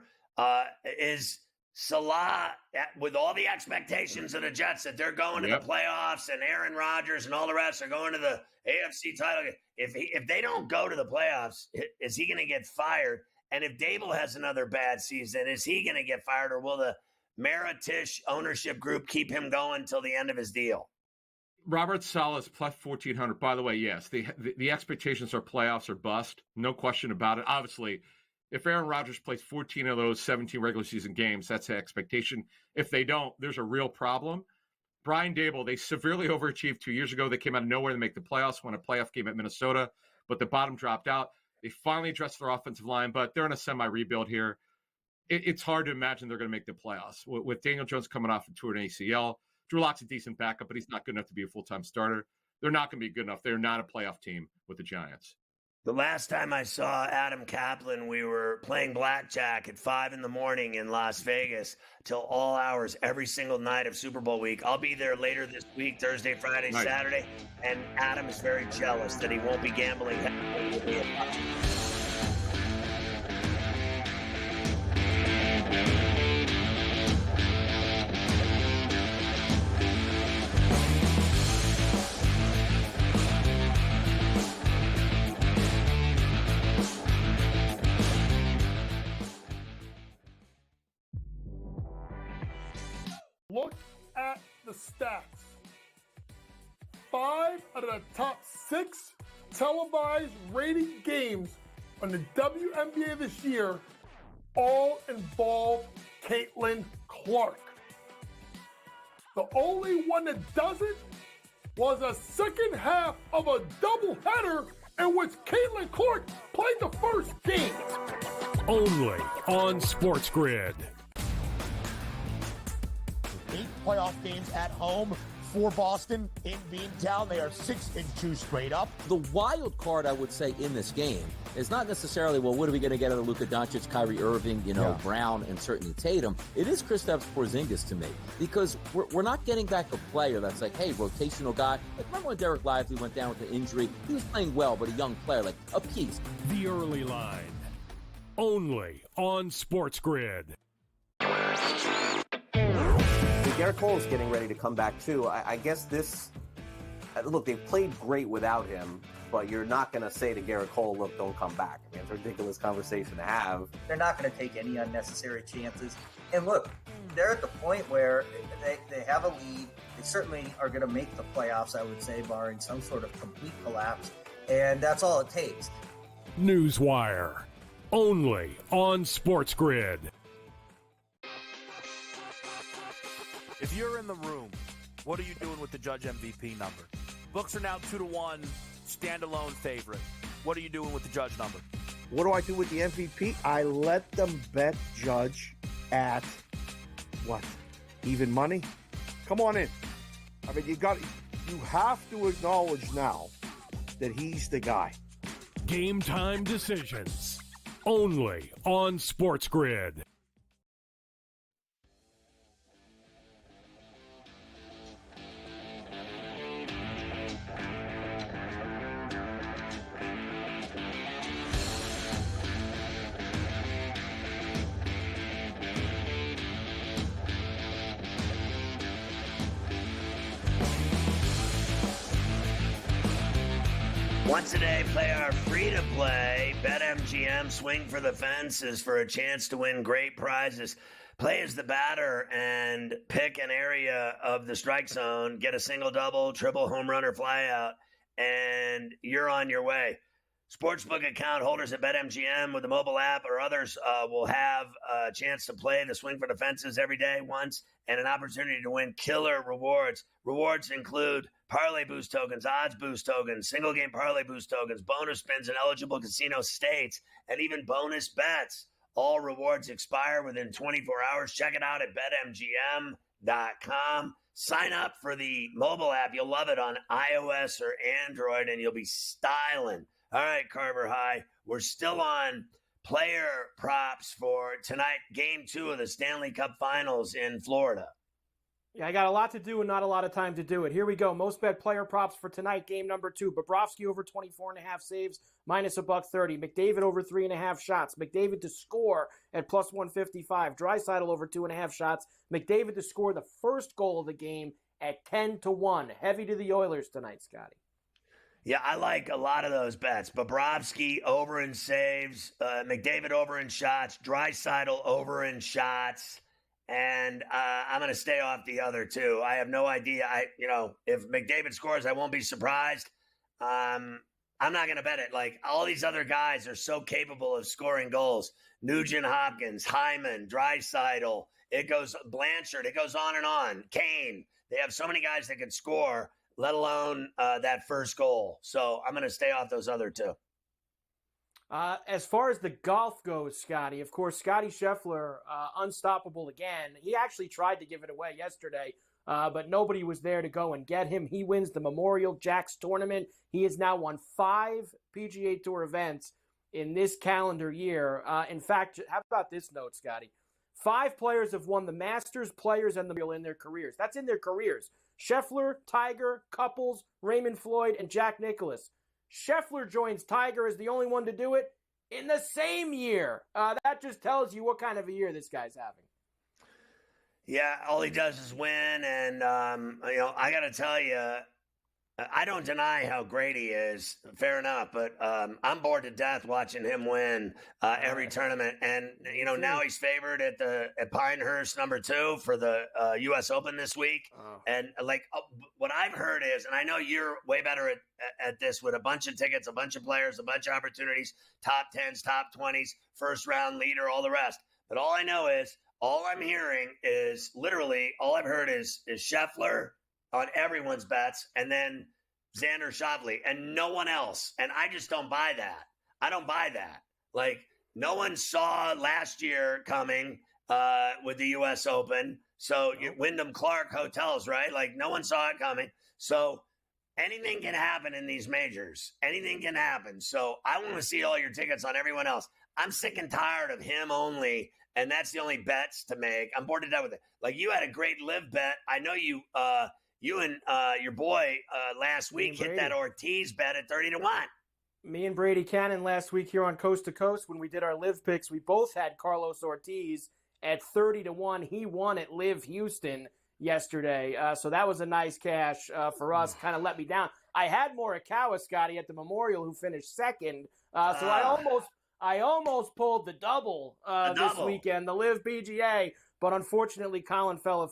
Is Salah, with all the expectations of the Jets that they're going to the playoffs and Aaron Rodgers and all the rest are going to the AFC title, if they don't go to the playoffs, is he going to get fired? And if Dable has another bad season, is he going to get fired, or will the Maritish ownership group keep him going till the end of his deal? Robert Saleh's plus 1,400. By the way, yes, the expectations are playoffs or bust. No question about it. Obviously, if Aaron Rodgers plays 14 of those 17 regular season games, that's the expectation. If they don't, there's a real problem. Brian Dable, they severely overachieved 2 years ago. They came out of nowhere to make the playoffs, won a playoff game at Minnesota, but the bottom dropped out. They finally addressed their offensive line, but they're in a semi-rebuild here. It's hard to imagine they're going to make the playoffs. With Daniel Jones coming off a torn ACL, Drew Lock's a decent backup, but he's not good enough to be a full-time starter. They're not going to be good enough. They're not a playoff team with the Giants. The last time I saw Adam Caplan, we were playing blackjack at 5 a.m. in Las Vegas till all hours every single night of Super Bowl week. I'll be there later this week, Thursday, Friday, Saturday, and Adam is very jealous that he won't be gambling with me. Look at the stats. 5 out of the top 6 televised rated games on the WNBA this year all involve Caitlin Clark. The only one that doesn't was a second half of a doubleheader in which Caitlin Clark played the first game. Only on SportsGrid. 8 playoff games at home for Boston in Beantown. They are 6-2 straight up. The wild card, I would say, in this game is not necessarily, well, what are we going to get out of Luka Doncic, Kyrie Irving, Brown, and certainly Tatum. It is Kristaps Porzingis to me, because we're not getting back a player that's like, hey, rotational guy. Like, remember when Derek Lively went down with an injury? He was playing well, but a young player, like a piece. The early line. Only on SportsGrid. Garrett Cole is getting ready to come back too. I guess this. Look, they've played great without him, but you're not going to say to Garrett Cole, "Look, don't come back." I mean, it's a ridiculous conversation to have. They're not going to take any unnecessary chances. And look, they're at the point where they have a lead. They certainly are going to make the playoffs, I would say, barring some sort of complete collapse. And that's all it takes. Newswire. Only on SportsGrid. If you're in the room, what are you doing with the Judge MVP number? Books are now 2-1, standalone favorite. What are you doing with the Judge number? What do I do with the MVP? I let them bet Judge at what? Even money? Come on in. I mean, you have to acknowledge now that he's the guy. Game time decisions. Only on SportsGrid. Once a day, play our free-to-play BetMGM Swing for the Fences for a chance to win great prizes. Play as the batter and pick an area of the strike zone, get a single, double, triple, home run, or fly out, and you're on your way. Sportsbook account holders at BetMGM with the mobile app or others will have a chance to play the Swing for the Fences every day once and an opportunity to win killer rewards. Rewards include parlay boost tokens, odds boost tokens, single game parlay boost tokens, bonus spins in eligible casino states, and even bonus bets. All rewards expire within 24 hours. Check it out at BetMGM.com. Sign up for the mobile app. You'll love it on iOS or Android, and you'll be styling. All right, Carver High, we're still on player props for tonight, Game 2 of the Stanley Cup Finals in Florida. Yeah, I got a lot to do and not a lot of time to do it. Here we go. Most bet player props for tonight, game number 2. Bobrovsky over 24.5 saves, minus $130. McDavid over 3.5 shots. McDavid to score at plus 155. Draisaitl over 2.5 shots. McDavid to score the first goal of the game at 10-1. Heavy to the Oilers tonight, Scotty. Yeah, I like a lot of those bets. Bobrovsky over in saves, McDavid over in shots, Draisaitl over in shots, and I'm going to stay off the other two. I have no idea. If McDavid scores, I won't be surprised. I'm not going to bet it. Like, all these other guys are so capable of scoring goals. Nugent Hopkins, Hyman, Draisaitl, it goes Blanchard, it goes on and on. Kane. They have so many guys that can score, let alone that first goal. So I'm going to stay off those other two. As far as the golf goes, Scotty, of course, Scotty Scheffler, unstoppable again. He actually tried to give it away yesterday, but nobody was there to go and get him. He wins the Memorial Jacks tournament. He has now won 5 PGA Tour events in this calendar year. In fact, how about this note, Scotty? 5 players have won the Masters, Players, and the Memorial in their careers. That's in their careers. Scheffler, Tiger, Couples, Raymond Floyd, and Jack Nicklaus. Scheffler joins Tiger as the only one to do it in the same year. That just tells you what kind of a year this guy's having. Yeah, all he does is win, and I got to tell you, I don't deny how great he is. Fair enough, but I'm bored to death watching him win every tournament. And now he's favored at Pinehurst #2 for the U.S. Open this week. And what I've heard is, and I know you're way better at this with a bunch of tickets, a bunch of players, a bunch of opportunities, top 10s, top 20s, first round leader, all the rest. But all I know is, all I'm hearing is literally all I've heard is Scheffler on everyone's bets, and then Xander Schauffele, and no one else. And I just don't buy that. I don't buy that. Like, no one saw last year coming with the U.S. Open. So Wyndham Clark hotels, right? Like, no one saw it coming. So anything can happen in these majors. Anything can happen. So I want to see all your tickets on everyone else. I'm sick and tired of him only, and that's the only bets to make. I'm bored to death with it. Like, you had a great live bet. I know you and your boy last week hit that Ortiz bet at 30-1. Me and Brady Cannon last week here on Coast to Coast, when we did our live picks, we both had Carlos Ortiz at 30-1. He won at Live Houston yesterday. So that was a nice cash for us. Kind of let me down. I had Morikawa, Scotty, at the Memorial, who finished second. So I almost pulled the double this weekend, the Live PGA, but unfortunately Colin fell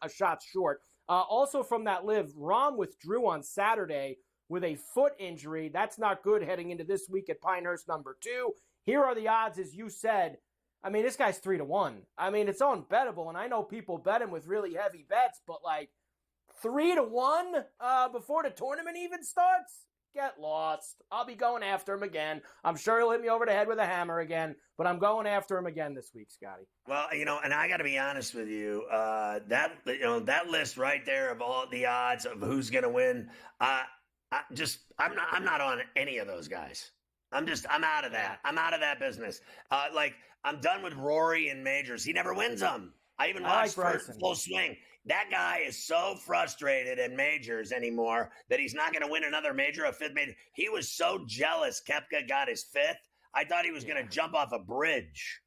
a shot short. Also from that live, Rahm withdrew on Saturday with a foot injury. That's not good heading into this week at Pinehurst #2. Here are the odds, as you said. I mean, this guy's 3-1. I mean, it's unbettable, and I know people bet him with really heavy bets, but 3-1 before the tournament even starts? Get lost. I'll be going after him again. I'm sure he'll hit me over the head with a hammer again, but I'm going after him again this week, Scotty. Well, and I got to be honest with you, that list right there of all the odds of who's going to win, I'm not on any of those guys. I'm out of that. I'm out of that business. I'm done with Rory in majors. He never wins them. I even watched Full Swing. That guy is so frustrated in majors anymore that he's not going to win another major, a 5th major. He was so jealous Koepka got his 5th. I thought he was going to jump off a bridge.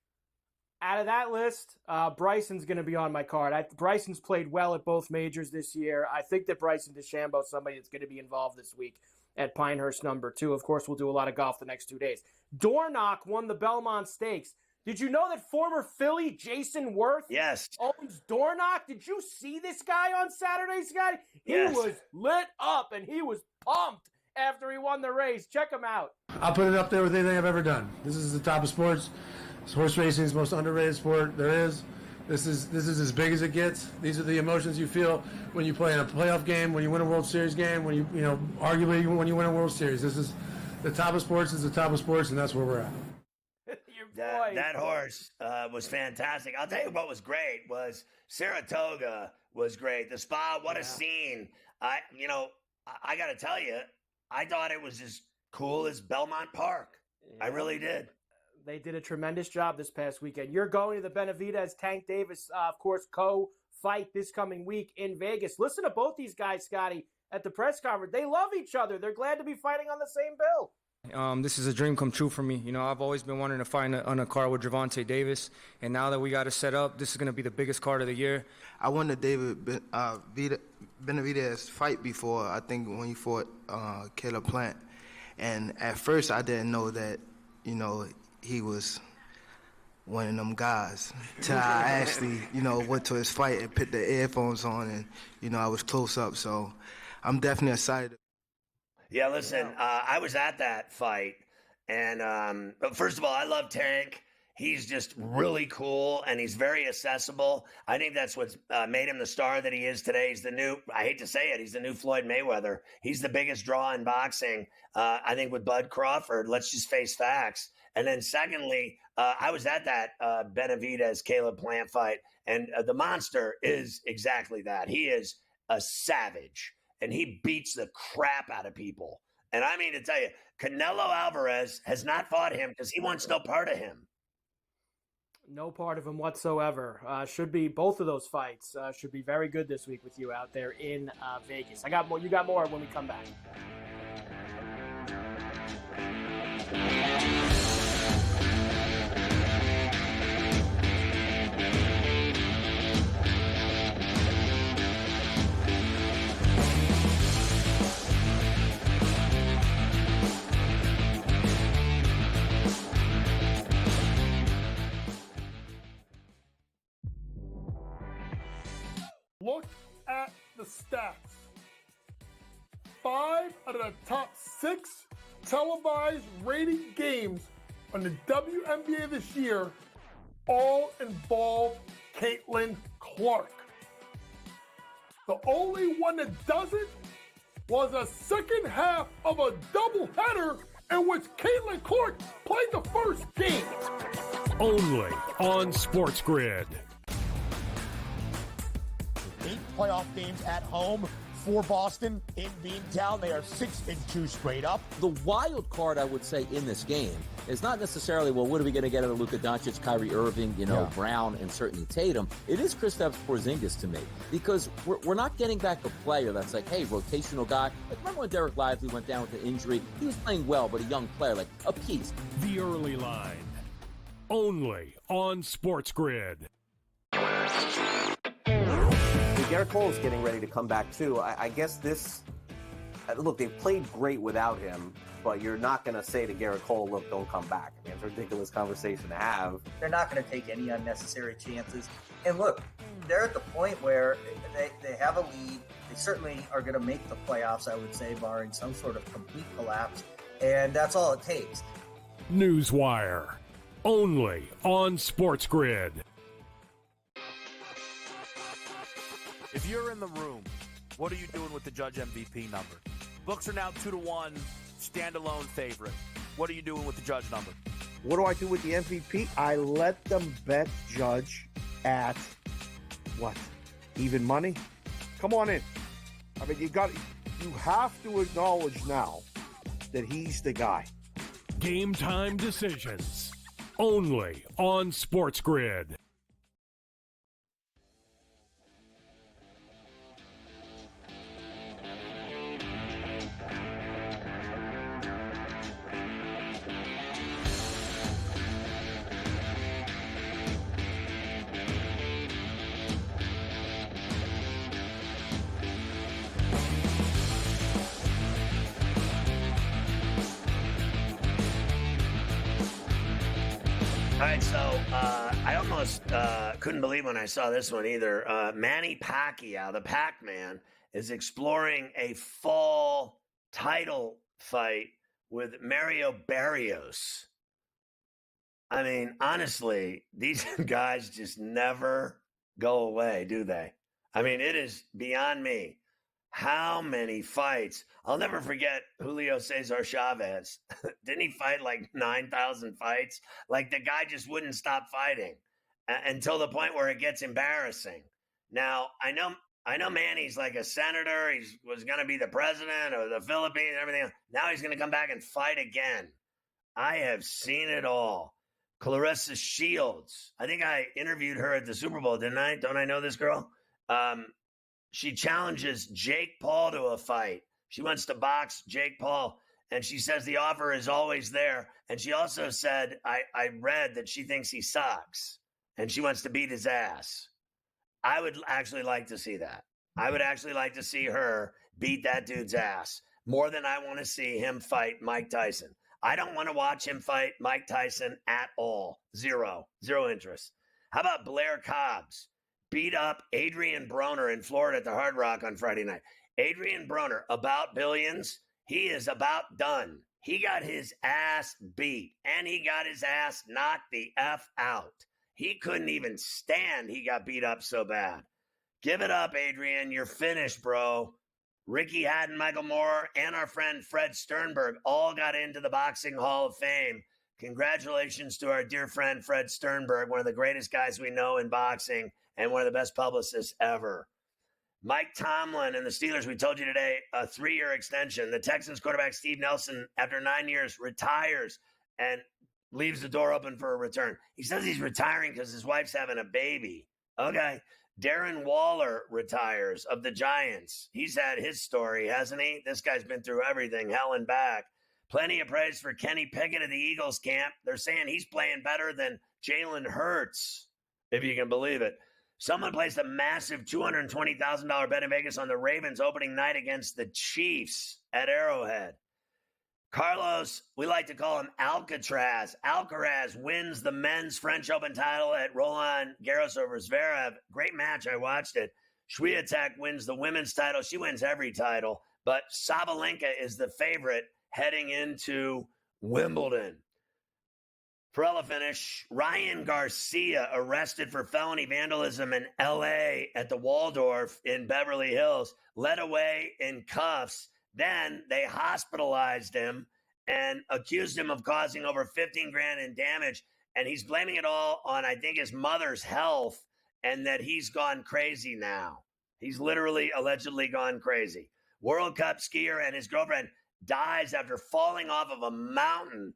Out of that list, Bryson's going to be on my card. Bryson's played well at both majors this year. I think that Bryson DeChambeau is somebody that's going to be involved this week at Pinehurst number 2. Of course, we'll do a lot of golf the next 2 days. Dornoch won the Belmont Stakes. Did you know that former Philly Jason Worth owns Dornoch? Did you see this guy on Saturday, Scott? He was lit up, and he was pumped after he won the race. Check him out. I'll put it up there with anything I've ever done. This is the top of sports. Horse racing is the most underrated sport there is. This is as big as it gets. These are the emotions you feel when you play in a playoff game, when you win a World Series game, when you arguably when you win a World Series. This is the top of sports. Is the top of sports, and that's where we're at. That horse was fantastic. I'll tell you what was great was Saratoga was great. The spa, what a scene. I got to tell you, I thought it was as cool as Belmont Park. Yeah. I really did. They did a tremendous job this past weekend. You're going to the Benavidez Tank Davis, of course, co-fight this coming week in Vegas. Listen to both these guys, Scotty, at the press conference. They love each other. They're glad to be fighting on the same bill. This is a dream come true for me. I've always been wanting to fight on a card with Gervonta Davis, and now that we got it set up, this is going to be the biggest card of the year. I won the David Benavidez fight before, I think when he fought Caplan. And at first I didn't know that, he was one of them guys. Till I actually, went to his fight and put the earphones on and, I was close up. So I'm definitely excited. Yeah, listen, I was at that fight, and first of all, I love Tank. He's just really cool, and he's very accessible. I think that's what's made him the star that he is today. He's the new, I hate to say it, he's the new Floyd Mayweather. He's the biggest draw in boxing, I think, with Bud Crawford. Let's just face facts. And then secondly, I was at that Benavidez-Caleb Plant fight, and the monster is exactly that. He is a savage. And he beats the crap out of people. And I mean to tell you, Canelo Alvarez has not fought him because he wants no part of him. No part of him whatsoever. Should be both of those fights. Should be very good this week with you out there in Vegas. I got more. You got more when we come back. Look at the stats. 5 out of the top 6 televised rated games on the WNBA this year all involve Caitlin Clark. The only one that doesn't was a second half of a doubleheader in which Caitlin Clark played the first game. Only on SportsGrid. 8 playoff games at home for Boston in Beantown. They are 6-2 straight up. The wild card, I would say, in this game is not necessarily, well, what are we going to get out of Luka Doncic, Kyrie Irving, Brown, and certainly Tatum. It is Kristaps Porzingis to me, because we're not getting back a player that's like, hey, rotational guy. Like, remember when Derek Lively went down with the injury? He was playing well, but a young player, like a piece. The early line. Only on SportsGrid. Garrett Cole's getting ready to come back too. I guess this. Look, they've played great without him, but you're not going to say to Garrett Cole, "Look, don't come back." I mean, it's a ridiculous conversation to have. They're not going to take any unnecessary chances. And look, they're at the point where they have a lead. They certainly are going to make the playoffs, I would say, barring some sort of complete collapse. And that's all it takes. Newswire. Only on SportsGrid. If you're in the room, what are you doing with the Judge MVP number? Books are now 2-1, standalone favorite. What are you doing with the Judge number? What do I do with the MVP? I let them bet Judge at what? Even money? Come on in. I mean, you have to acknowledge now that he's the guy. Game time decisions. Only on SportsGrid. All right, so I almost couldn't believe when I saw this one either. Manny Pacquiao, the Pac-Man, is exploring a fall title fight with Mario Barrios. I mean, honestly, these guys just never go away, do they? I mean, it is beyond me how many fights. I'll never forget Julio Cesar Chavez. Didn't he fight like 9,000 fights? Like the guy just wouldn't stop fighting until the point where it gets embarrassing. Now, I know Manny's like a senator. He was going to be the president of the Philippines and everything. Now he's going to come back and fight again. I have seen it all. Clarissa Shields. I think I interviewed her at the Super Bowl, didn't I? Don't I know this girl? She challenges Jake Paul to a fight. She wants to box Jake Paul, and she says the offer is always there. And she also said, I read that she thinks he sucks, and she wants to beat his ass. I would actually like to see that. I would actually like to see her beat that dude's ass more than I want to see him fight Mike Tyson. I don't want to watch him fight Mike Tyson at all. Zero interest. How about Blair Cobbs? Beat up Adrian Broner in Florida at the Hard Rock on Friday night. Adrian Broner, about billions, he is about done. He got his ass beat, and he got his ass knocked the F out. He couldn't even stand. He got beat up so bad. Give it up, Adrian. You're finished, bro. Ricky Hatton, Michael Moore, and our friend Fred Sternberg all got into the Boxing Hall of Fame. Congratulations to our dear friend Fred Sternberg, one of the greatest guys we know in boxing and one of the best publicists ever. Mike Tomlin and the Steelers, we told you today, a 3-year extension. The Texans quarterback Steve Nelson, after 9 years, retires and leaves the door open for a return. He says he's retiring because his wife's having a baby. Okay. Darren Waller retires of the Giants. He's had his story, hasn't he? This guy's been through everything, hell and back. Plenty of praise for Kenny Pickett of the Eagles camp. They're saying he's playing better than Jalen Hurts, if you can believe it. Someone placed a massive $220,000 bet in Vegas on the Ravens opening night against the Chiefs at Arrowhead. Carlos, we like to call him Alcaraz. Alcaraz wins the men's French Open title at Roland Garros over Zverev. Great match. I watched it. Swiatek wins the women's title. She wins every title. But Sabalenka is the favorite heading into Wimbledon. Perella finish. Ryan Garcia arrested for felony vandalism in L.A. at the Waldorf in Beverly Hills. Led away in cuffs. Then they hospitalized him and accused him of causing over $15,000 in damage. And he's blaming it all on, I think, his mother's health and that he's gone crazy now. He's literally, allegedly gone crazy. World Cup skier and his girlfriend dies after falling off of a mountain.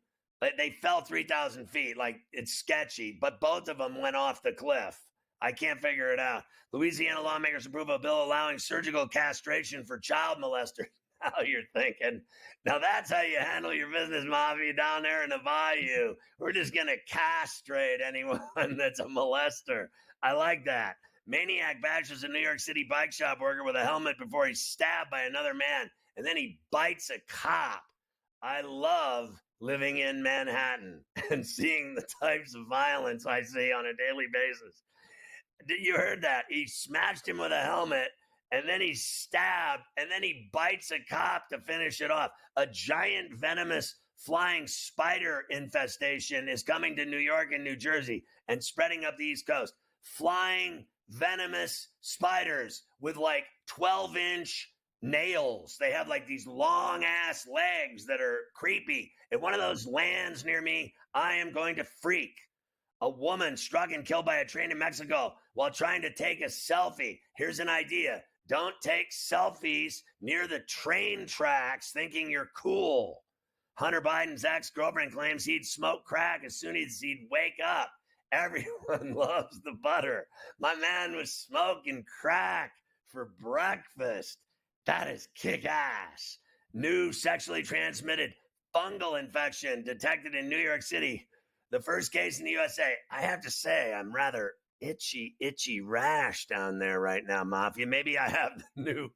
They fell 3,000 feet. Like, it's sketchy, but both of them went off the cliff. I can't figure it out. Louisiana lawmakers approve a bill allowing surgical castration for child molesters. How you're thinking. Now that's how you handle your business mafia down there in the bayou. We're just going to castrate anyone that's a molester. I like that. Maniac bashes a New York City bike shop worker with a helmet before he's stabbed by another man, and then he bites a cop. I love living in Manhattan and seeing the types of violence I see on a daily basis. You heard that? He smashed him with a helmet, and then he's stabbed, and then he bites a cop to finish it off. A giant venomous flying spider infestation is coming to New York and New Jersey and spreading up the East Coast. Flying venomous spiders with like 12-inch nails. They have like these long-ass legs that are creepy. If one of those lands near me, I am going to freak. A woman struck and killed by a train in Mexico while trying to take a selfie. Here's an idea. Don't take selfies near the train tracks thinking you're cool. Hunter Biden's ex-girlfriend claims he'd smoke crack as soon as he'd wake up. Everyone loves the butter. My man was smoking crack for breakfast. That is kick-ass. New sexually transmitted fungal infection detected in New York City. The first case in the USA. I have to say, I'm rather itchy rash down there right now, Mafia. Maybe I have the new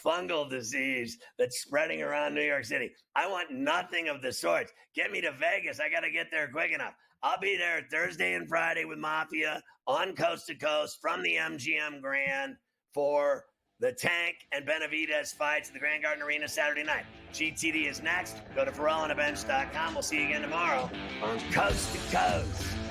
fungal disease that's spreading around New York City. I want nothing of the sorts. Get me to Vegas. I got to get there quick enough. I'll be there Thursday and Friday with Mafia on Coast to Coast from the MGM Grand for the Tank and Benavidez fights at the Grand Garden Arena Saturday night. GTD is next. Go to FerrallOnABench.com. We'll see you again tomorrow on Coast to Coast.